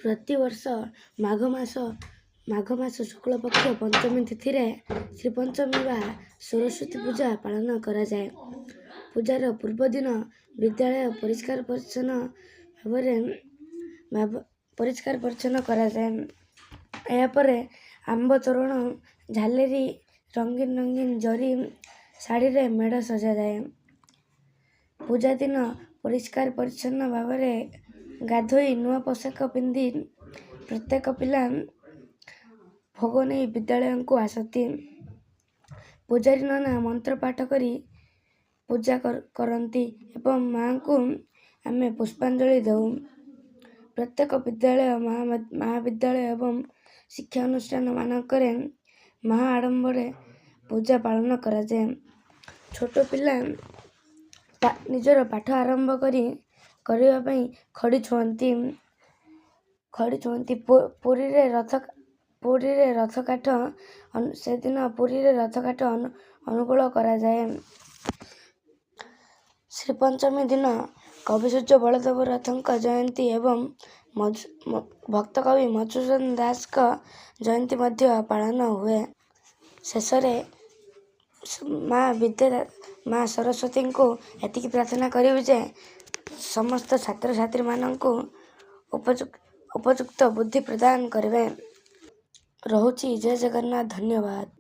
ପ୍ରତିବର୍ଷ ମାଘ ମାସ ଶୁକ୍ଳପକ୍ଷ ପଞ୍ଚମୀ ତିଥିରେ ଶ୍ରୀପଞ୍ଚମୀ ବା ସରସ୍ୱତୀ ପୂଜା ପାଳନ କରାଯାଏ। ପୂଜାର ପୂର୍ବ ଦିନ ବିଦ୍ୟାଳୟ ପରିଷ୍କାର ପରିଚ୍ଛନ୍ନ କରାଯାଏ। ଏହାପରେ ଆମ୍ବ ତୋରଣ, ଝାଲେରି, ରଙ୍ଗୀନ ଜରି ଶାଢ଼ୀରେ ମେଢ଼ ସଜାଯାଏ। ପୂଜା ଦିନ ପରିଷ୍କାର ପରିଚ୍ଛନ୍ନ ଭାବରେ ଗାଧୋଇ ନୂଆ ପୋଷାକ ପିନ୍ଧି ପ୍ରତ୍ୟେକ ପିଲା ଭୋଗ ନେଇ ବିଦ୍ୟାଳୟକୁ ଆସନ୍ତି। ପୂଜାରୀ ନନା ମନ୍ତ୍ର ପାଠ କରି ପୂଜା କରନ୍ତି ଏବଂ ମାଙ୍କୁ ଆମେ ପୁଷ୍ପାଞ୍ଜଳି ଦେଉ। ପ୍ରତ୍ୟେକ ବିଦ୍ୟାଳୟ, ମହାବିଦ୍ୟାଳୟ ଏବଂ ଶିକ୍ଷାନୁଷ୍ଠାନ ମାନଙ୍କରେ ମହା ଆଡ଼ମ୍ବରରେ ପୂଜା ପାଳନ କରାଯାଏ। ଛୋଟ ପିଲା ନିଜର ପାଠ ଆରମ୍ଭ କରିବା ପାଇଁ ଖଡ଼ି ଛୁଅଁନ୍ତି। ସେଦିନ ପୁରୀରେ ରଥ କାଠ ଅନୁକୂଳ କରାଯାଏ। ଶ୍ରୀପଞ୍ଚମୀ ଦିନ କବିସୂର୍ଯ୍ୟ ବଳଦେବ ରଥଙ୍କ ଜୟନ୍ତୀ ଏବଂ ଭକ୍ତକବି ମଧୁସୂଦନ ଦାସଙ୍କ ଜୟନ୍ତୀ ମଧ୍ୟ ପାଳନ ହୁଏ। ଶେଷରେ ମା ସରସ୍ୱତୀଙ୍କୁ ଏତିକି ପ୍ରାର୍ଥନା କରିବୁ ଯେ ସମସ୍ତ ଛାତ୍ରଛାତ୍ରୀମାନଙ୍କୁ ଉପଯୁକ୍ତ ବୁଦ୍ଧି ପ୍ରଦାନ କରିବେ। ରହୁଛି। ଜୟ ଜଗନ୍ନାଥ। ଧନ୍ୟବାଦ।